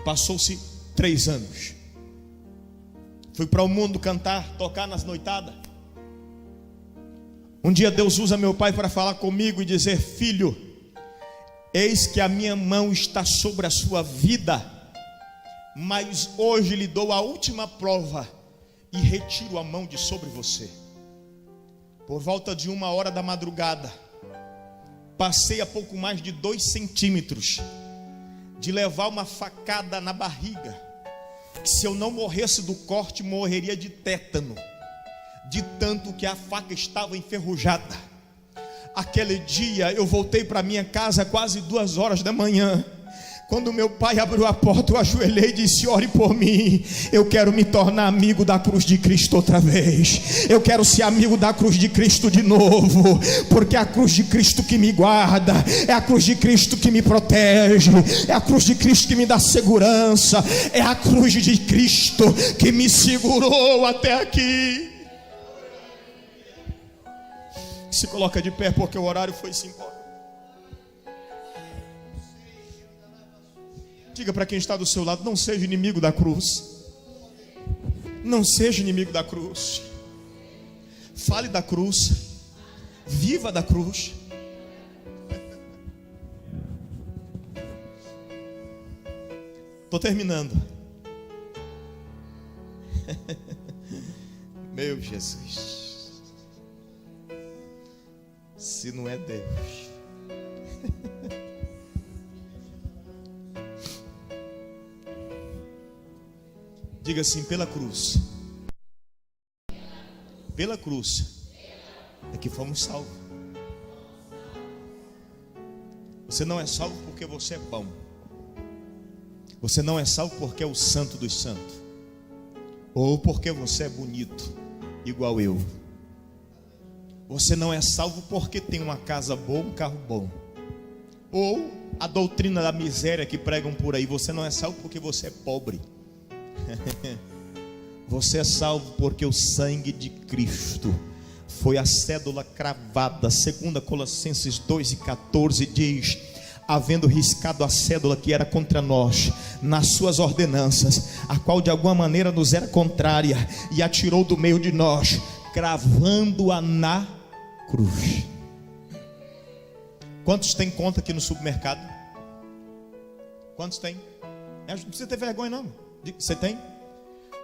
Passou-se 3 anos. Fui para o mundo cantar, tocar nas noitadas. Um dia Deus usa meu pai para falar comigo e dizer, filho, eis que a minha mão está sobre a sua vida, mas hoje lhe dou a última prova e retiro a mão de sobre você. Por volta de 1h da madrugada, passei a pouco mais de 2 centímetros de levar uma facada na barriga, que se eu não morresse do corte, morreria de tétano, de tanto que a faca estava enferrujada. Aquele dia eu voltei para minha casa quase 2h da manhã. Quando meu pai abriu a porta, eu ajoelhei e disse: ore por mim. Eu quero me tornar amigo da cruz de Cristo outra vez. Eu quero ser amigo da cruz de Cristo de novo, porque é a cruz de Cristo que me guarda, é a cruz de Cristo que me protege, é a cruz de Cristo que me dá segurança, é a cruz de Cristo que me segurou até aqui. Se coloca de pé, porque o horário foi-se embora. Diga para quem está do seu lado: não seja inimigo da cruz. Não seja inimigo da cruz. Fale da cruz. Viva da cruz. Estou terminando. Meu Jesus, se não é Deus. Diga assim: pela cruz. Pela cruz é que fomos salvos. Você não é salvo porque você é bom. Você não é salvo porque é o santo dos santos, ou porque você é bonito igual eu. Você não é salvo porque tem uma casa boa, um carro bom, ou a doutrina da miséria que pregam por aí. Você não é salvo porque você é pobre. Você é salvo porque o sangue de Cristo foi a cédula cravada. 2 Colossenses 2:14 diz: havendo riscado a cédula que era contra nós nas suas ordenanças, a qual de alguma maneira nos era contrária, e atirou do meio de nós, cravando-a na cruz. Quantos tem conta aqui no supermercado? Quantos tem? Não precisa ter vergonha não. Você tem?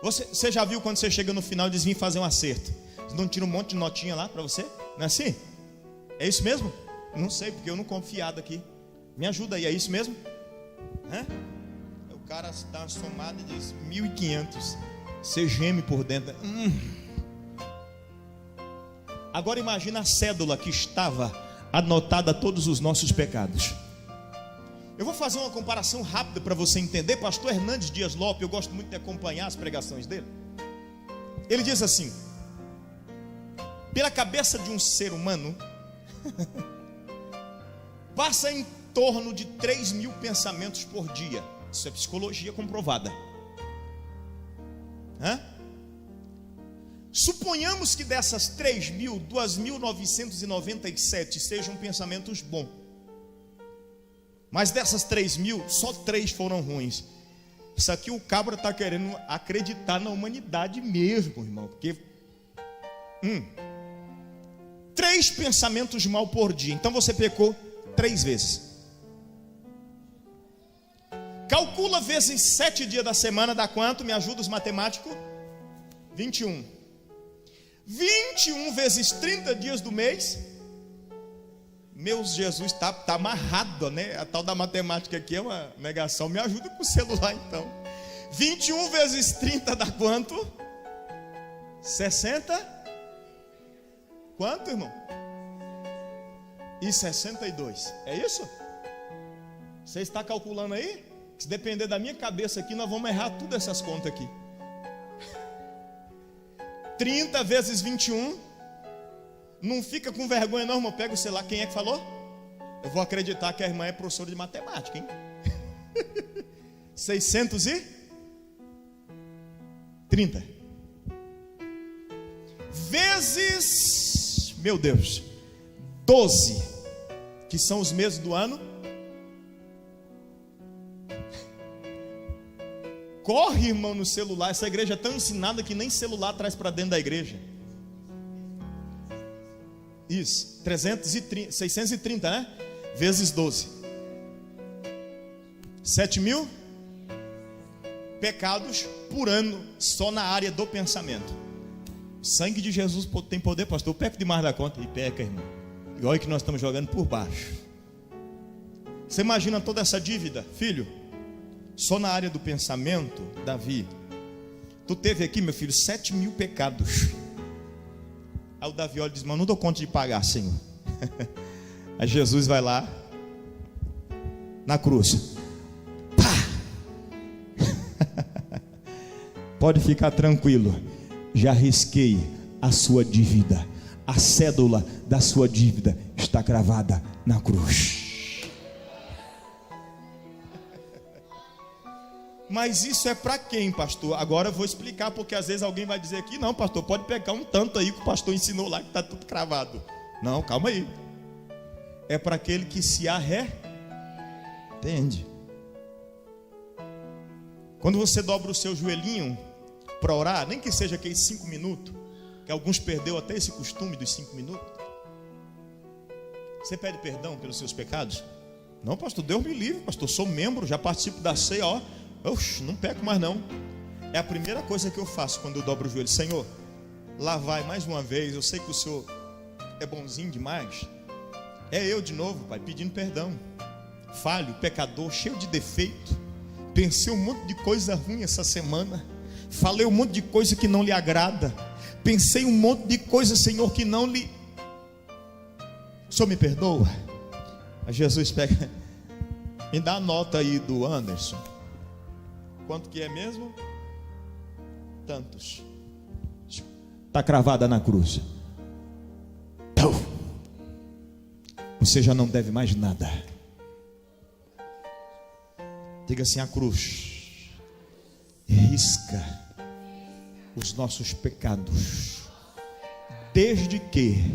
Você já viu quando você chega no final e diz: vim fazer um acerto? Você não tira um monte de notinha lá para você? Não é assim? É isso mesmo? Não sei, porque eu não compro fiado aqui. Me ajuda aí, é isso mesmo? O cara dá uma somada e diz 1.500. Você geme por dentro. Agora imagina a cédula que estava anotada todos os nossos pecados. Eu vou fazer uma comparação rápida para você entender. Pastor Hernandes Dias Lopes, eu gosto muito de acompanhar as pregações dele. Ele diz assim: pela cabeça de um ser humano passa em torno de 3.000 pensamentos por dia. Isso é psicologia comprovada. Suponhamos que dessas 3.000, 2.997 sejam pensamentos bons. Mas dessas 3.000, só 3 foram ruins. Isso aqui o cabra está querendo acreditar na humanidade mesmo, irmão. Porque 3 pensamentos mal por dia. Então você pecou 3 vezes. Calcula vezes 7 dias da semana, dá quanto? Me ajuda os matemáticos? 21. 21 vezes 30 dias do mês. Meu Jesus, está amarrado, né? A tal da matemática aqui é uma negação. Me ajuda com o celular então. 21 vezes 30 dá quanto? 60? Quanto, irmão? E 62. É isso? Você está calculando aí? Se depender da minha cabeça aqui, nós vamos errar todas essas contas aqui. 30 vezes 21. Não fica com vergonha não, irmão. Pega o celular. Quem é que falou? Eu vou acreditar que a irmã é professora de matemática, hein? 630 vezes, meu Deus, 12, que são os meses do ano. Corre, irmão, no celular. Essa igreja é tão ensinada que nem celular traz para dentro da igreja. Isso, 630, né? Vezes 12. 7.000 pecados por ano, só na área do pensamento. O sangue de Jesus tem poder, pastor. Eu peco demais da conta. E peca, irmão. E olha que nós estamos jogando por baixo. Você imagina toda essa dívida, filho? Só na área do pensamento, Davi, tu teve aqui, meu filho, 7.000 pecados. Aí o Davi olha e diz: mas não dou conta de pagar, Senhor. Aí Jesus vai lá na cruz. Pode ficar tranquilo, já risquei a sua dívida. A cédula da sua dívida está cravada na cruz. Mas isso é para quem, pastor? Agora eu vou explicar, porque às vezes alguém vai dizer aqui: não, pastor, pode pegar um tanto aí que o pastor ensinou lá que está tudo cravado. Não, calma aí. É para aquele que se arrepende. Quando você dobra o seu joelhinho para orar, nem que seja aqueles 5 minutos, que alguns perdeu até esse costume dos 5 minutos. Você pede perdão pelos seus pecados? Não, pastor, Deus me livre, pastor, sou membro, já participo da ceia, ó. Oxe, não peco mais não. É a primeira coisa que eu faço quando eu dobro o joelho. Senhor, lá vai mais uma vez. Eu sei que o Senhor é bonzinho demais. É eu de novo, Pai, pedindo perdão. Falho, pecador, cheio de defeito. Pensei um monte de coisa ruim essa semana. Falei um monte de coisa que não lhe agrada. Pensei um monte de coisa, Senhor, que não lhe... O Senhor me perdoa? Aí Jesus pega... Me dá a nota aí do Anderson. Quanto que é mesmo? Tantos. Está cravada na cruz. Você já não deve mais nada. Diga assim: a cruz risca os nossos pecados, desde que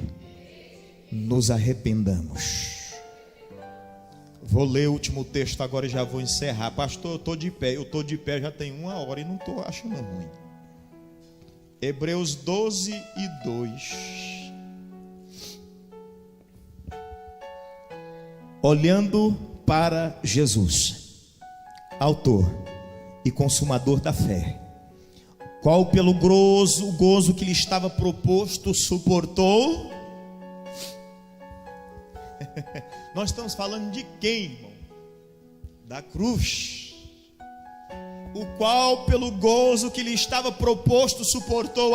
nos arrependamos. Vou ler o último texto agora e já vou encerrar. Pastor, eu estou de pé já tem 1 hora e não estou achando ruim. Hebreus 12:2. Olhando para Jesus, autor e consumador da fé, qual pelo gozo que lhe estava proposto suportou. Nós estamos falando de quem, irmão? Da cruz. O qual pelo gozo que lhe estava proposto suportou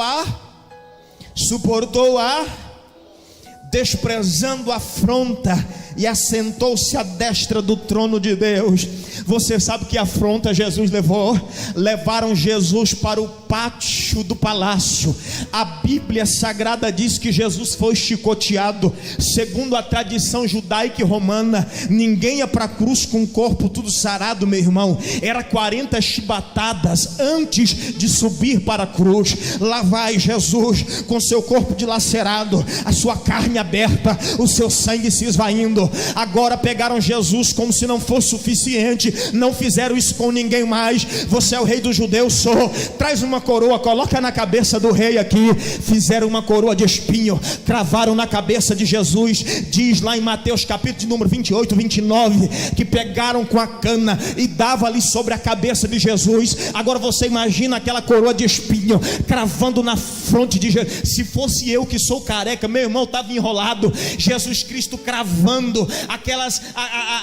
desprezando a afronta, e assentou-se à destra do trono de Deus. Você sabe que afronta Jesus levou? Levaram Jesus para o pátio do palácio. A Bíblia Sagrada diz que Jesus foi chicoteado. Segundo a tradição judaica e romana, ninguém ia para a cruz com o corpo tudo sarado, meu irmão. Era 40 chibatadas antes de subir para a cruz. Lá vai Jesus com seu corpo dilacerado, a sua carne aberta, o seu sangue se esvaindo. Agora pegaram Jesus como se não fosse suficiente, não fizeram isso com ninguém mais. Você é o rei dos judeus, sou. Traz uma coroa, coloca na cabeça do rei aqui. Fizeram uma coroa de espinho, cravaram na cabeça de Jesus. Diz lá em Mateus capítulo de número 28, 29, que pegaram com a cana e dava ali sobre a cabeça de Jesus. Agora você imagina aquela coroa de espinho cravando na fronte de Jesus. Se fosse eu que sou careca, meu irmão, estava enrolado. Jesus Cristo cravando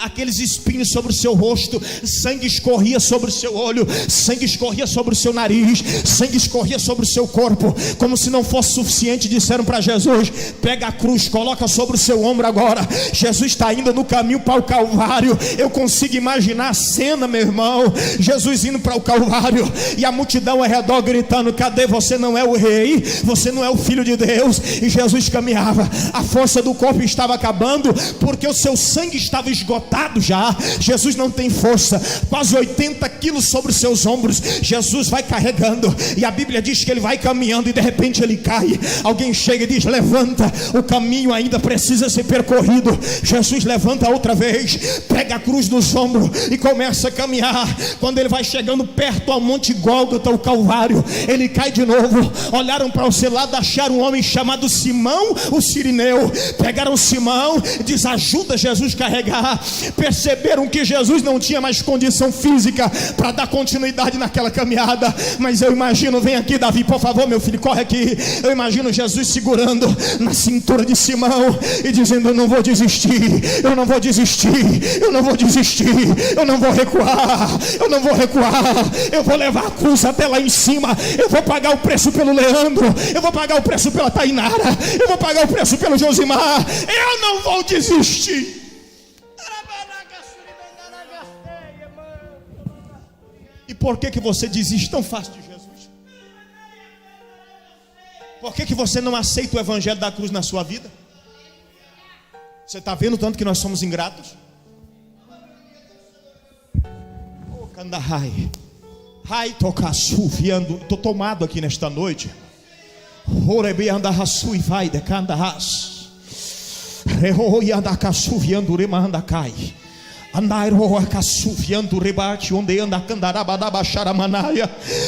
aqueles espinhos sobre o seu rosto. Sangue escorria sobre o seu olho, sangue escorria sobre o seu nariz, sangue escorria sobre o seu corpo. Como se não fosse suficiente, disseram para Jesus: pega a cruz, coloca sobre o seu ombro agora. Jesus está indo no caminho para o Calvário. Eu consigo imaginar a cena, meu irmão. Jesus indo para o Calvário e a multidão ao redor gritando: cadê? Você não é o rei, você não é o filho de Deus. E Jesus caminhava, a força do corpo estava acabando, porque o seu sangue estava esgotado já. Jesus não tem força, quase 80 quilos sobre os seus ombros. Jesus vai carregando, e a Bíblia diz que ele vai caminhando e de repente ele cai. Alguém chega e diz: levanta, o caminho ainda precisa ser percorrido. Jesus levanta outra vez, pega a cruz nos ombros e começa a caminhar. Quando ele vai chegando perto ao Monte Gólgota, o Calvário, ele cai de novo. Olharam para o seu lado, acharam um homem chamado Simão, o Cirineu. Pegaram Simão, diz: ajuda Jesus a carregar. Perceberam que Jesus não tinha mais condição física para dar continuidade naquela caminhada. Mas eu imagino, vem aqui Davi, por favor, meu filho, corre aqui. Eu imagino Jesus segurando na cintura de Simão e dizendo: eu não vou desistir, eu não vou desistir, eu não vou desistir, eu não vou recuar, eu não vou recuar, eu vou levar a cruz até lá em cima. Eu vou pagar o preço pelo Leandro, eu vou pagar o preço pela Tainara, eu vou pagar o preço pelo Josimar. Eu não vou desistir. E por que você desiste tão fácil de Jesus? Por que você não aceita o evangelho da cruz na sua vida? Você está vendo tanto que nós somos ingratos? Oh, Kandahai. Ai, tocaçuviando. Estou tomado aqui nesta noite. Orebe andarraçu e vai de Kandahas. Rehoi andacaçuviando remandacai.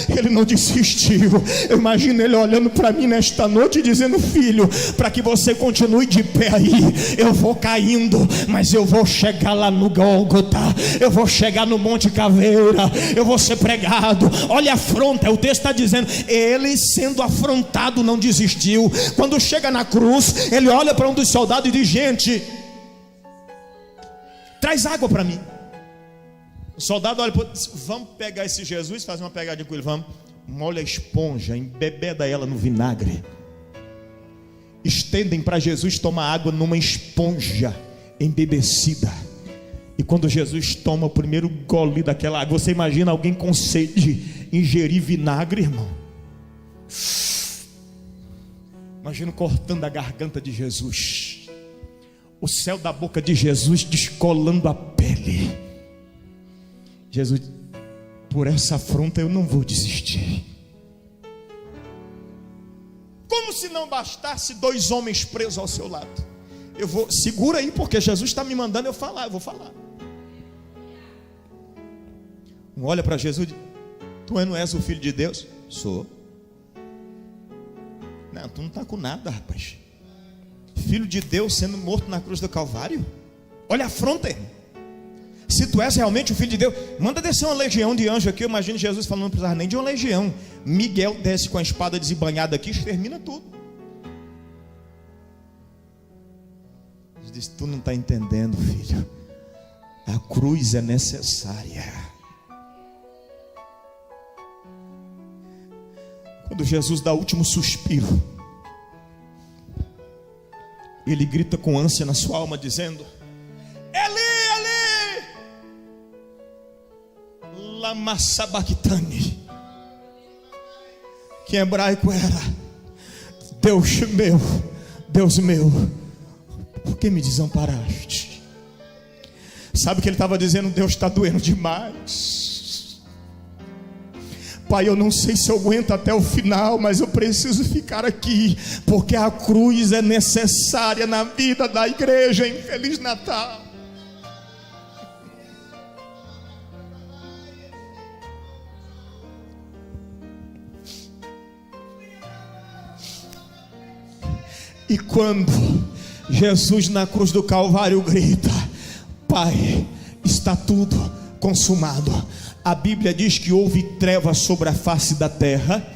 Ele não desistiu. Eu imagino ele olhando para mim nesta noite, dizendo: filho, para que você continue de pé aí, eu vou caindo, mas eu vou chegar lá no Gólgota, eu vou chegar no Monte Caveira, eu vou ser pregado. Olha a afronta, o texto está dizendo: ele sendo afrontado não desistiu. Quando chega na cruz, ele olha para um dos soldados e diz: gente, traz água para mim. O soldado olha, vamos pegar esse Jesus, fazer uma pegadinha com ele, vamos. Molha a esponja, embebeda ela no vinagre. Estendem para Jesus tomar água numa esponja embebecida. E quando Jesus toma o primeiro gole daquela água, você imagina alguém com sede ingerir vinagre, irmão? Imagina cortando a garganta de Jesus, o céu da boca de Jesus descolando a pele. Jesus, por essa afronta eu não vou desistir. Como se não bastasse 2 homens presos ao seu lado. Eu vou, segura aí, porque Jesus está me mandando eu falar, eu vou falar. Um olha para Jesus e diz: tu não és o filho de Deus? Sou. Não, tu não está com nada, rapaz. Filho de Deus sendo morto na cruz do Calvário? Olha a afronta, irmão. Se tu és realmente o filho de Deus, manda descer uma legião de anjos aqui. Eu imagino Jesus falando: não precisava nem de uma legião. Miguel desce com a espada desembanhada aqui, extermina tudo. Jesus disse: tu não está entendendo, filho. A cruz é necessária. Quando Jesus dá o último suspiro, ele grita com ânsia na sua alma, dizendo: Eli, lama sabachthani, que em hebraico era: Deus meu, por que me desamparaste? Sabe o que ele estava dizendo? Deus está doendo demais. Pai, eu não sei se eu aguento até o final, mas eu preciso ficar aqui, porque a cruz é necessária na vida da igreja. Em Feliz Natal. E quando Jesus na cruz do Calvário grita: Pai, está tudo consumado, a Bíblia diz que houve trevas sobre a face da terra.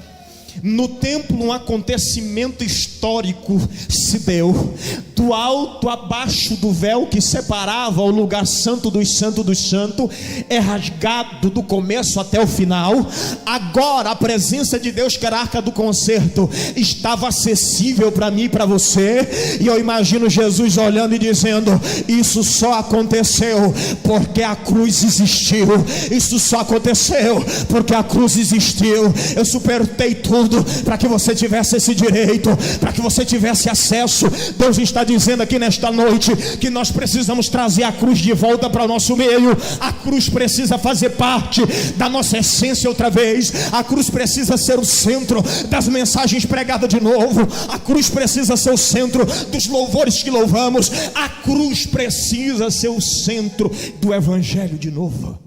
No templo um acontecimento histórico se deu. Do alto abaixo do véu que separava o lugar santo dos santos é rasgado do começo até o final. Agora a presença de Deus, que era a arca do concerto, estava acessível para mim e para você. E eu imagino Jesus olhando e dizendo: isso só aconteceu porque a cruz existiu. Isso só aconteceu porque a cruz existiu. Eu suportei tudo para que você tivesse esse direito, para que você tivesse acesso. Deus está dizendo aqui nesta noite que nós precisamos trazer a cruz de volta para o nosso meio. A cruz precisa fazer parte da nossa essência outra vez. A cruz precisa ser o centro das mensagens pregadas de novo. A cruz precisa ser o centro dos louvores que louvamos. A cruz precisa ser o centro do evangelho de novo.